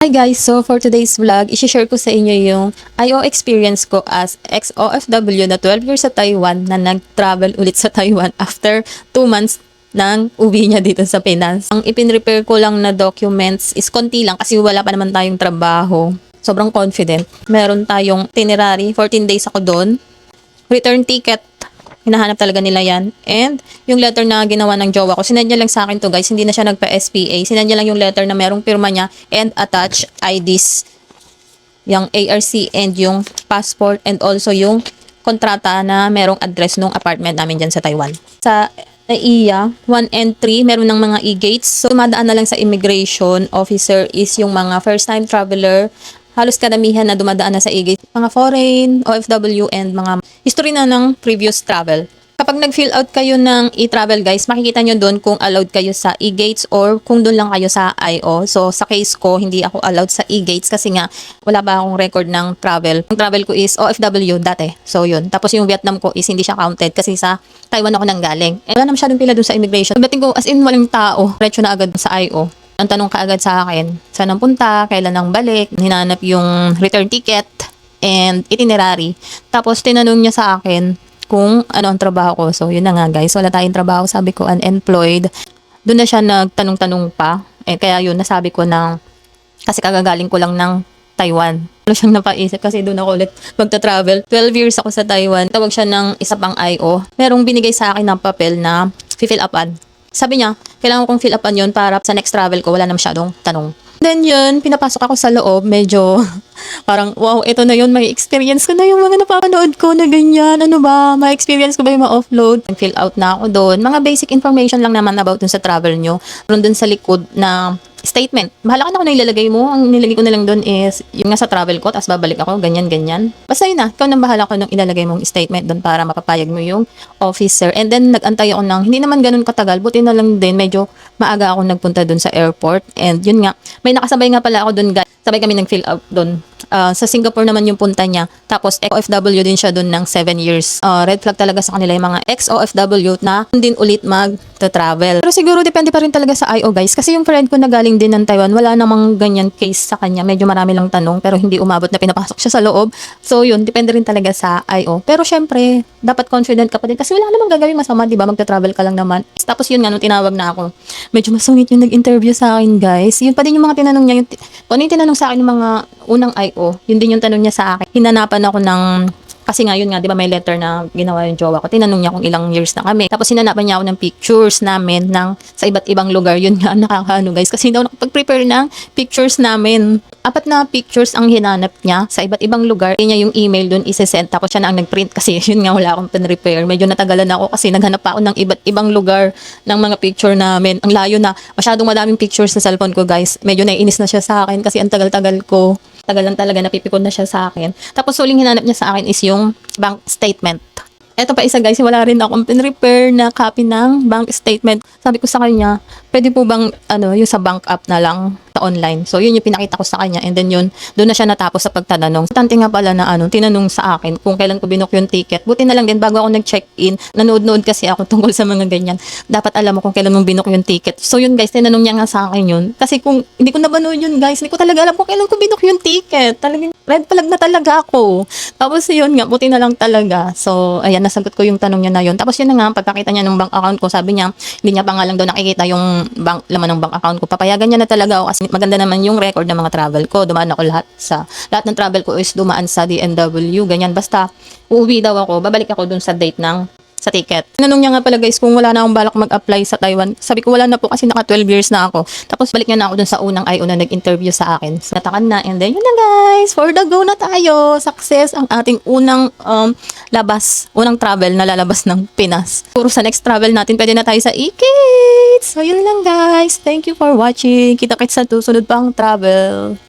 Hi guys! So for today's vlog, i-share ko sa inyo yung IO experience ko as ex-OFW na 12 years sa Taiwan na nag-travel ulit sa Taiwan after 2 months ng uwi niya dito sa Pinas. Ang ipin-prepare ko lang na documents is konti lang kasi wala pa naman tayong trabaho. Sobrang confident. Meron tayong itinerary, 14 days ako doon. Return ticket, hinahanap talaga nila yan. And yung letter na ginawa ng jowa ko, sinend niya lang sa akin to guys. Hindi na siya nagpa-SPA. Sinend niya lang yung letter na merong pirma niya and attach IDs. Yung ARC and yung passport and also yung kontrata na merong address ng apartment namin dyan sa Taiwan. Sa NAIA 1 and 3, meron ng mga e-gates. So, tumadaan na lang sa immigration officer is yung mga first-time traveler. Halos karamihan na dumadaan na sa e-gate. Mga foreign, OFW, and mga history na ng previous travel. Kapag nag-fill out kayo ng e-travel guys, makikita nyo doon kung allowed kayo sa e-gates or kung doon lang kayo sa IO. So, sa case ko, hindi ako allowed sa e-gates kasi nga wala ba akong record ng travel. Ang travel ko is OFW dati. So, yun. Tapos yung Vietnam ko is hindi siya counted kasi sa Taiwan ako nanggaling. Wala na masyadong pila doon sa immigration. Pagdating ko, as in walang tao, diretso na agad sa IO. Ang tanong kaagad sa akin, saan ang punta, kailan ang balik, hinanap yung return ticket and itinerary. Tapos tinanong niya sa akin kung ano ang trabaho ko. So yun na nga guys, wala tayong trabaho, sabi ko unemployed. Doon na siya nagtanong-tanong pa. Kaya yun, nasabi ko na kasi kagagaling ko lang ng Taiwan. Ano siyang napaisip kasi doon ako ulit magta-travel. 12 years ako sa Taiwan. Tawag siya ng isa pang IO. Merong binigay sa akin ng papel na fill upan. Sabi niya, kailangan kong fill upan yun para sa next travel ko, wala na masyadong tanong. Then yun, pinapasok ako sa loob, medyo parang, wow, ito na yun, may experience ko na yung mga napapanood ko na ganyan. Ano ba, may experience ko ba yung ma-offload? Fill out na ako doon. Mga basic information lang naman about dun sa travel nyo. Meron dun sa likod na statement. Bahala ka na kung na ilalagay mo. Ang nilagay ko na lang doon is yung nga sa travel ko, tapos babalik ako, ganyan, ganyan. Basta yun na, ikaw nang bahala ko nung ilalagay mong statement doon para mapapayag mo yung officer. And then, nag-antay ako ng, hindi naman ganun katagal, buti na lang din, medyo maaga ako nagpunta doon sa airport. And yun nga, may nakasabay nga pala ako doon, guys. Sabay kami nag-fill out doon. Sa Singapore naman yung punta niya. Tapos, OFW din siya doon ng 7 years. Red flag talaga sa kanila yung mga ex-OFW na din ulit mag-travel. Pero siguro depende pa rin talaga sa IO guys. Kasi yung friend ko na galing din ng Taiwan, wala namang ganyan case sa kanya. Medyo marami lang tanong pero hindi umabot na pinapasok siya sa loob. So yun, depende rin talaga sa IO. Pero syempre, dapat confident ka pa din. Kasi wala namang gagawin masama, di ba? Magta-travel ka lang naman. Tapos yun nga, nung tinawag na ako, medyo masungit yung nag-interview sa akin guys. Yun pa din yung mga tinanong niya. Kung ano yung tinanong sa akin yung mga unang IO, yun din yung tanong niya sa akin. Hinanapan ako ng, kasi nga yun nga, di ba may letter na ginawa yung jowa ko. Tinanong niya kung ilang years na kami. Tapos hinanapan niya ako ng pictures namin ng sa iba't ibang lugar. Yun nga, nakakaano guys. Kasi hindi ako nakapag-prepare ng pictures namin. 4 na pictures ang hinanap niya sa iba't ibang lugar. Kaya niya yung email dun isesend. Tapos siya na ang nag-print kasi yun nga wala akong pin-repair. Medyo natagalan ako kasi naghanap pa ako ng iba't ibang lugar ng mga picture namin. Ang layo na. Masyadong madaming pictures sa cellphone ko guys. Medyo naiinis na siya sa akin kasi ang tagal-tagal ko. Tagal lang talaga, napipikon na siya sa akin. Tapos huling hinanap niya sa akin is yung bank statement. Eto pa isa guys, wala rin akong pin-repair na copy ng bank statement. Sabi ko sa kanya, pwede po bang yung sa bank app na lang sa online. So yun yung pinakita ko sa kanya and then yun, doon na siya natapos sa pagtatanong. Tante nga pala na tinanong sa akin kung kailan ko binook yung ticket. Buti na lang din bago ako nag-check-in, nanood-nood kasi ako tungkol sa mga ganyan. Dapat alam mo kung kailan mo binook yung ticket. So yun guys, tinanong niya nga sa akin yun. Kasi kung hindi ko nabanood yun guys, hindi ko talaga alam kung kailan ko binook yung ticket. Talagang red flag na talaga ako. Tapos yun nga, buti na lang talaga. So ayan, nasagot ko yung tanong niya na yun. Tapos yun na nga, pagkakita niya ng bank account ko, sabi niya, hindi niya pa nga lang daw nakikita yung laman ng bank account ko. Papayagan niya na talaga ako kasi maganda naman yung record ng mga travel ko. Dumaan ako lahat ng travel ko is dumaan sa DNW, ganyan. Basta uuwi daw ako, babalik ako dun sa date sa ticket. Tinanong niya nga pala guys kung wala na akong balak mag-apply sa Taiwan. Sabi ko wala na po kasi naka 12 years na ako. Tapos balik niya na ako dun sa unang IO na nag-interview sa akin. Natakan na and then yun na guys, for the go na tayo. Success ang ating unang unang travel na lalabas ng Pinas. Puro sa next travel natin, pwede na tayo sa e-gates. So yun lang guys. Thank you for watching. Kita-kits sa susunod pang travel.